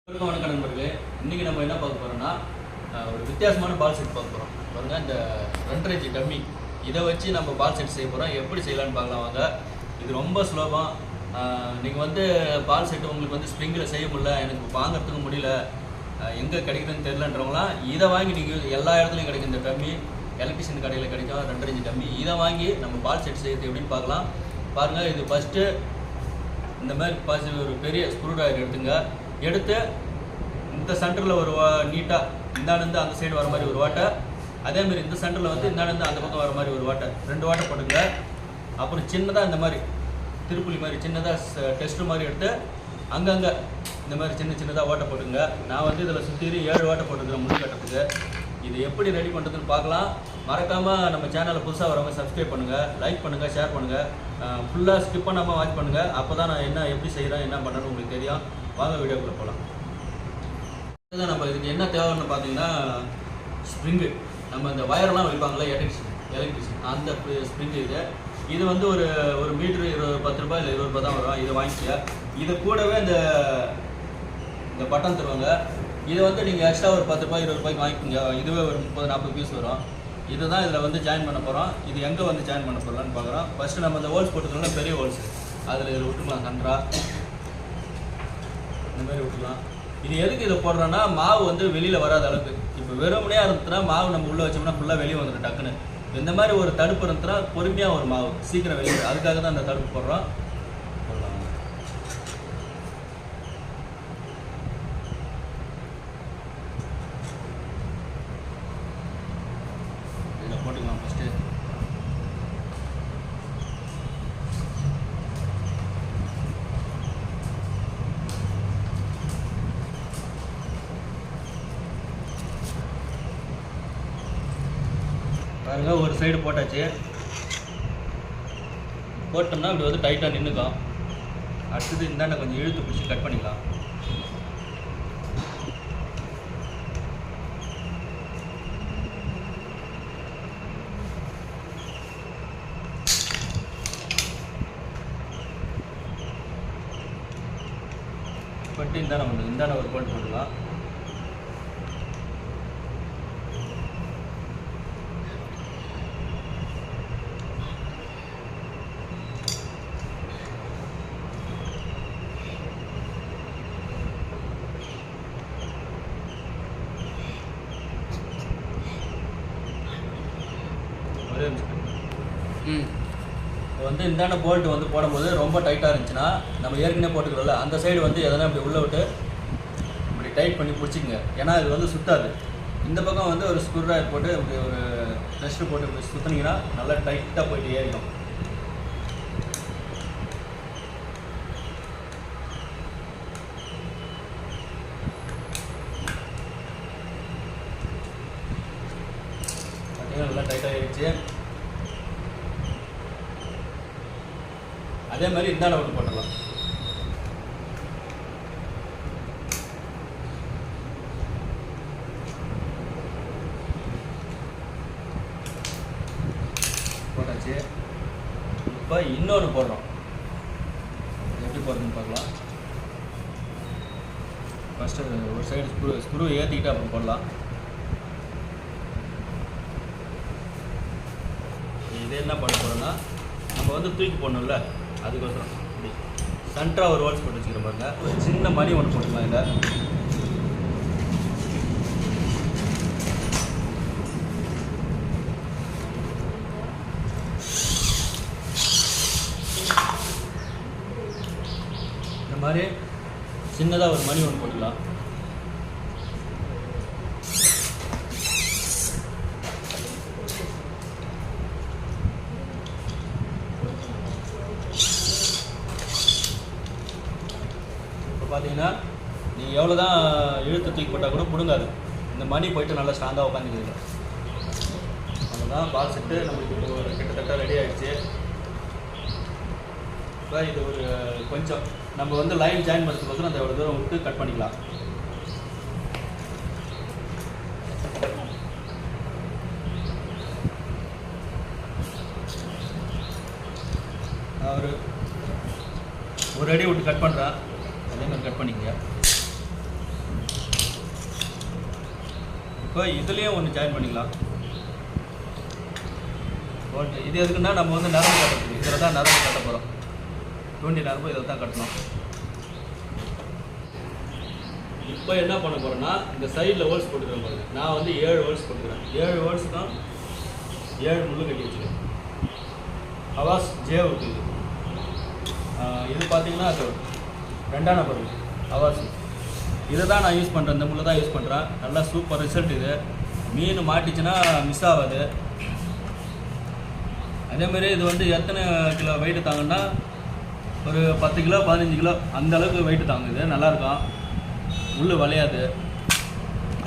வணக்கம் நண்பர்களே, இன்றைக்கி நம்ம என்ன பார்க்க போகிறோம்னா ஒரு வித்தியாசமான பால் செட் பார்க்க போகிறோம். பாருங்கள், இந்த 2.5 இன்ச் டம்மி இதை வச்சு நம்ம பால் செட் செய்ய போகிறோம். எப்படி செய்யலான்னு பார்க்கலாம் வாங்க. இது ரொம்ப சுலபம். நீங்கள் வந்து பால் செட்டு உங்களுக்கு ஸ்ப்ரிங்கில் செய்ய முடியல, எனக்கு வாங்கிறதுக்கு முடியல, எங்கே கிடைக்குதுன்னு தெரிலன்றவங்களாம் இதை வாங்கி நீங்கள் எல்லா இடத்துலையும் கிடைக்கும். இந்த டம்மி எலக்ட்ரிஷியன் கடையில் கிடைக்கும். 2.5 இன்ச் டம்மி இதை வாங்கி நம்ம பால் செட் செய்யறது எப்படின்னு பார்க்கலாம். பாருங்கள், இது ஃபஸ்ட்டு இந்த மாதிரி ஒரு பெரிய ஸ்க்ரூ ட்ரைவர் எடுத்து இந்த சென்டரில் ஒரு நீட்டாக இந்தாண்டு அந்த சைடு வர மாதிரி ஒரு வாட்டை, அதேமாதிரி இந்த சென்டரில் இந்தாண்டு அந்த பக்கம் வர மாதிரி ஒரு வாட்டை, 2 வாட்டை போட்டுங்க. அப்புறம் சின்னதாக இந்த மாதிரி திருப்புளி மாதிரி சின்னதாக டெஸ்ட்டு மாதிரி எடுத்து அங்கங்கே இந்த மாதிரி சின்னதாக ஓட்டை போட்டுங்க. நான் இதில் சுற்றி 7 வாட்டை போட்டுக்கிறேன் முள் கட்டுறதுக்கு. இது எப்படி ரெடி பண்ணுறதுன்னு பார்க்கலாம். மறக்காமல் நம்ம சேனலை புதுசாக வரவங்க சப்ஸ்கிரைப் பண்ணுங்கள், லைக் பண்ணுங்கள், ஷேர் பண்ணுங்கள். ஃபுல்லாக ஸ்கிப் பண்ணாமல் வாட்ச் பண்ணுங்கள். அப்போ தான் நான் எப்படி செய்கிறேன், என்ன பண்ணுறேன்னு உங்களுக்கு தெரியும். வாங்க வீடியோக்குள்ளே போகலாம். இதுதான் நம்ம இதுக்கு என்ன தேவைன்னு பார்த்தீங்கன்னா, ஸ்ப்ரிங்கு. நம்ம இந்த வயரெல்லாம் வைப்பாங்களே எலக்ட்ரிஷியன் அந்த ஸ்ப்ரிங்கு. இது ஒரு மீட்ரு 10 ரூபாய் இல்லை 20 ரூபாய் தான் வரும். இதை வாங்கிக்க. இது கூடவே இந்த பட்டன் தருவாங்க. இதை நீங்கள் எக்ஸ்ட்ரா ஒரு 10 ரூபாய் 20 ரூபாய்க்கு வாங்கிக்கோங்க. இதுவே ஒரு 30-40 பீஸ் வரும். இதுதான் இதில் ஜாயின் பண்ண போகிறோம். இது எங்கே ஜாயின் பண்ண போகலான்னு பார்க்குறோம். ஃபஸ்ட்டு நம்ம இந்த ஹோல்ஸ் போட்டுக்கோங்க, பெரிய ஹோல்ஸ். இதில் விட்டுக்கலாம் சென்டராக இந்த மாதிரி விட்டுலாம். இது எதுக்கு இதை போடுறோன்னா, மாவு வெளியில் வராத அளவுக்கு. இப்போ வெறுமனையாக இருந்துச்சுன்னா மாவு நம்ம உள்ளே வச்சோம்னா ஃபுல்லாக வெளியே வந்துடும் டக்குன்னு. இந்த மாதிரி ஒரு தடுப்பு இருந்துச்சுன்னா பொறுமையாக ஒரு மாவு சீக்கிரம் வெளியே. அதுக்காக தான் இந்த தடுப்பு போடுறோம். இதில் போட்டுக்கலாம் ஃபஸ்ட்டு. பாருங்க, ஒரு சைடு போட்டாச்சு. போட்டோம்னா இப்படி டைட்டாக நின்றுக்கும். அடுத்தது இந்தாண்ட கொஞ்சம் இழுத்து பிடிச்சி கட் பண்ணிக்கலாம். பட்டு இந்தாண்ட ஒரு போட்டு போட்டுக்கலாம். இந்தாண்ட போல்ட்டு போடும்போது ரொம்ப டைட்டாக இருந்துச்சுன்னா, நம்ம ஏற்கனவே போட்டுக்கிறோம்ல அந்த சைடு எதனா இப்படி உள்ளே விட்டு இப்படி டைட் பண்ணி பிடிச்சிக்கங்க. ஏன்னா இது சுத்தாது. இந்த பக்கம் ஒரு ஸ்க்ரூ ட்ரைவர் போட்டு இப்படி ஒரு டெஸ்ட்டு போட்டு இப்படி சுற்றினீங்கன்னா நல்லா டைட்டாக போயிட்டு ஏறிக்கும். பார்த்தீங்கன்னா நல்லா டைட்டாக ஏறிச்சு. அதே மாதிரி இந்தாண்ட ஒன்று போட்டுடலாம். போட்டாச்சு. இப்போ இன்னொன்று போடுறோம். எப்படி போடுறதுன்னு பார்க்கலாம். ஃபஸ்ட்டு ஒரு சைடு ஸ்க்ரூ ஏற்றிக்கிட்டு அப்புறம் போடலாம். இது என்ன பண்ண போகிறோன்னா, நம்ம தூக்கி போடணும்ல, அதுக்கோசரம் இப்படி சென்டராக ஒரு ஹோல்ஸ் போட்டு வச்சுக்கிற பாருங்க. ஒரு சின்ன மணி ஒன்று போட்டுக்கலாம். இதில் இந்த மாதிரி சின்னதாக ஒரு மணி ஒன்று போட்டுக்கலாம். பார்த்தீங்கன்னா நீங்கள் எவ்வளோ தான் இழுத்து தூக்கி போட்டால் கூட பிடுங்காது. இந்த மணி போயிட்டு நல்லா ஸ்ட்ராங்காக உட்காந்துக்குது. அவ்வளோதான், பால் செட்டு நம்மளுக்கு ஒரு கிட்டத்தட்ட ரெடி ஆகிடுச்சு. இப்போ இது கொஞ்சம் நம்ம லைன் ஜாயின் பண்ணுறதுக்கு அந்த எவ்வளோ தூரம் விட்டு கட் பண்ணிக்கலாம். ஒரு அடி விட்டு கட் பண்ணுறேன். அதே மாதிரி கட் பண்ணிக்கங்க. இப்போ இதுலேயும் ஒன்று ஜாயின் பண்ணிக்கலாம். போட்டு இது எதுக்குன்னா நம்ம வந்து நரம்பு கட்டுறதுக்கு, இதில் தான் நரம்பு கட்ட போகிறோம். தூண்டி நரம்பு இதில் தான் கட்டணும். இப்போ என்ன பண்ண போகிறேன்னா இந்த சைடில் ஹோல்ஸ் போட்டுக்கிறேன் பாருங்க. நான் வந்து 7 ஹோல்ஸ் போட்டுக்கிறேன். 7 ஹோல்ஸ் தான் 7 முள் கட்டி வச்சுக்கிறேன். அவாஸ் ஜேவுக்கு இது பார்த்தீங்கன்னா அது 2ஆம் நம்பர் அவாஸ். இதை தான் நான் யூஸ் பண்ணுறேன். இந்த முள்ளை தான் யூஸ் பண்ணுறேன். நல்லா சூப்பர் ரிசல்ட் இது. மீன் மாட்டிச்சுன்னா மிஸ் ஆகாது. அதேமாதிரி இது வந்து எத்தனை கிலோ வெயிட்டு தாங்கன்னா ஒரு 10 கிலோ 15 கிலோ அந்த அளவுக்கு வெயிட்டு தாங்குது. நல்லாயிருக்கும், முள் வளையாது.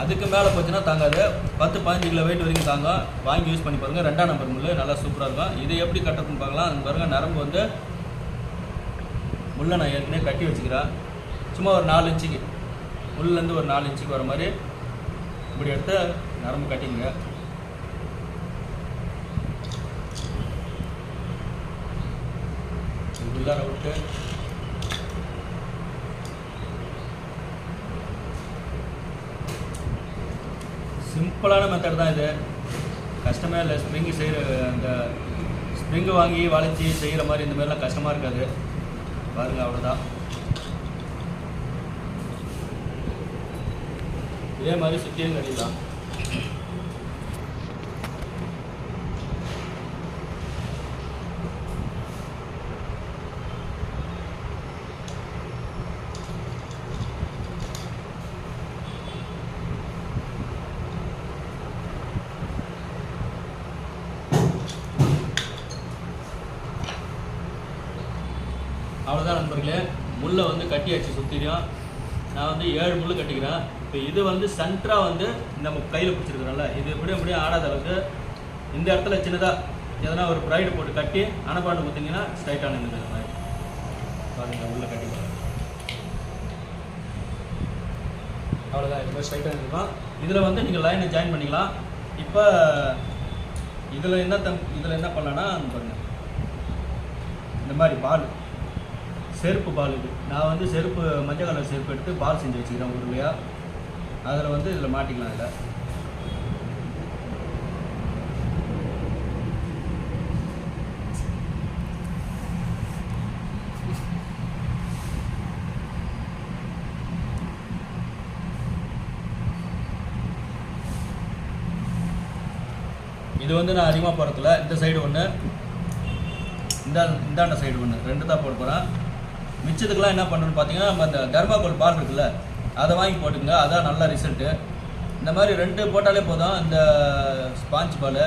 அதுக்கு மேலே போச்சுன்னா தாங்காது. 10-15 கிலோ வெயிட் வரைக்கும் தாங்க. வாங்கி யூஸ் பண்ணி பாருங்கள். 2ஆம் நம்பர் முள் நல்லா சூப்பராக இருக்கும். இது எப்படி கட்டுறதுன்னு பார்க்கலாம். அது பாருங்கள், நரம்பு வந்து முள்ளை நான் ஏற்கனவே கட்டி வச்சுக்கிறேன். சும்மா ஒரு 4 இன்ச்சுக்கு முள்லேருந்து ஒரு 4 இன்ச்சுக்கு வர மாதிரி இப்படி எடுத்து நரம்பு கட்டிங்க. உள்ளார விட்டு சிம்பிளான மெத்தட் தான் இது. கஷ்டமே இல்லை. ஸ்ப்ரிங்கு செய்கிற அந்த ஸ்ப்ரிங்கு வாங்கி வளைச்சி செய்கிற மாதிரி இந்த மாதிரிலாம் கஷ்டமாக இருக்காது. பாருங்கள், அவ்வளோதான். இதே மாதிரி சுற்றியும் கட்டிடலாம். அவ்வளோதான் நண்பர்களே. முள்ளை வந்து கட்டியாச்சு சுற்றியும். நான் வந்து 7 முள் கட்டிக்கிறேன். இப்போ இது வந்து சென்டராக வந்து நம்ம கையில் பிடிச்சிருக்கிறோம்ல, இது எப்படியும் ஆடாத அளவுக்கு இந்த இடத்துல சின்னதாக எதனா ஒரு ப்ரைடு போட்டு கட்டி அணைப்பாண்டு கொடுத்தீங்கன்னா ஸ்ட்ரைட்டாக நின்றுங்க. இந்த மாதிரி பாருங்கள், உள்ளே கட்டிக்கலாம். அவ்வளோதான். இது மாதிரி ஸ்ட்ரைட்டாக நின்றுக்கலாம். இதில் வந்து நீங்கள் லைனை ஜாயின் பண்ணிக்கலாம். இப்போ இதில் என்ன பண்ணலான்னா பாருங்கள், இந்த மாதிரி பால் செருப்பு பால். இது நான் வந்து செருப்பு மஞ்சள் கலர் செருப்பு எடுத்து பால் செஞ்சு வச்சுக்கிறேன் உருளையாக. அதில் வந்து இதில் மாட்டிக்கலாம். இதில் இது வந்து நான் அதிகமாக போகிறதில்ல. இந்த சைடு ஒன்று, இந்தாண்ட சைடு ஒன்று, 2 தான் போட போகிறேன். மிச்சத்துக்கெல்லாம் என்ன பண்ணுறோன்னு பார்த்தீங்கன்னா, நம்ம இந்த தர்மாகோல் பால் இருக்குல்ல, அதை வாங்கி போட்டுங்க. அதான் நல்ல ரிசல்ட்டு. இந்த மாதிரி 2 போட்டாலே போதும். இந்த ஸ்பாஞ்ச் பால்,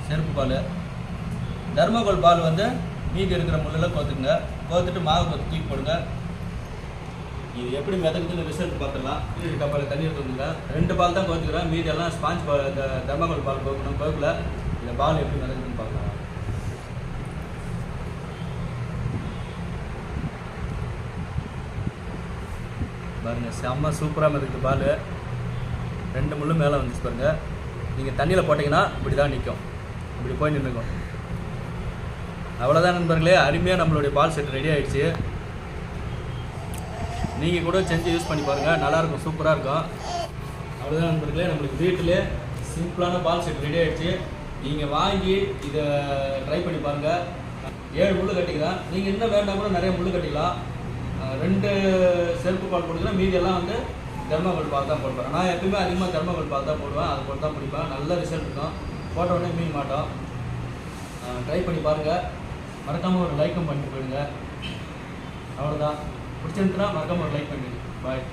செருப்பு பால், தர்மாகோல் பால் வந்து மீதி இருக்கிற முள்ளில் கோத்துக்குங்க. கோத்துட்டு மாவு கொத்து தூக்கி போடுங்க. இது எப்படி மிதக்குதுன்னு ரிசல்ட் பார்த்துக்கலாம். கப்பால் தண்ணி எடுத்துங்க. 2 பால் தான் கோத்துக்கிறேன். மீதி எல்லாம் ஸ்பாஞ்ச் பால், இந்த தர்மாகோல் பால் கோக்கணும். கோக்கல இந்த பால் எப்படி மிதக்குதுன்னு பார்க்கலாம். பாருங்கள், செம்ம சூப்பராக மிதக்குது பால். 2 முள் மேலே வந்துச்சு பாருங்கள். நீங்கள் தண்ணியில் போட்டிங்கன்னா இப்படி தான் நிற்கும். இப்படி போய் நின்றுக்கும். அவ்வளோதான் நண்பர்களே. அருமையாக நம்மளுடைய பால் செட் ரெடி ஆகிடுச்சு. நீங்கள் கூட செஞ்சு யூஸ் பண்ணி பாருங்கள். நல்லாயிருக்கும், சூப்பராக இருக்கும். அவ்வளோதான் நண்பர்களே. நம்மளுக்கு வீட்டிலே சிம்பிளான பால் செட் ரெடி ஆகிடுச்சு. நீங்கள் வாங்கி இதை ட்ரை பண்ணி பாருங்கள். 7 முள் கட்டிக்கலாம். நீங்கள் இன்னும் வேண்டாம் கூட நிறைய முள் கட்டிக்கலாம். 2 செருப்பு பால் போட்டுக்கலாம். மீதியெல்லாம் வந்து தர்மாகோல் பால் தான் போடுவேன். நான் எப்பவுமே அதிகமாக தர்மாகோல் பால் தான் போடுவேன். அதை போட்டு தான் பிடிப்பேன். நல்ல ரிசல்ட் இருக்கும். போட்ட உடனே மீன் மாட்டோம். ட்ரை பண்ணி பாருங்கள். மறக்காமல் ஒரு லைக்கும் பண்ணிட்டு போயிடுங்க. அவ்வளோதான். பிடிச்சிருந்துன்னா மறக்காமல் ஒரு லைக் பண்ணிடுங்க. பாய்.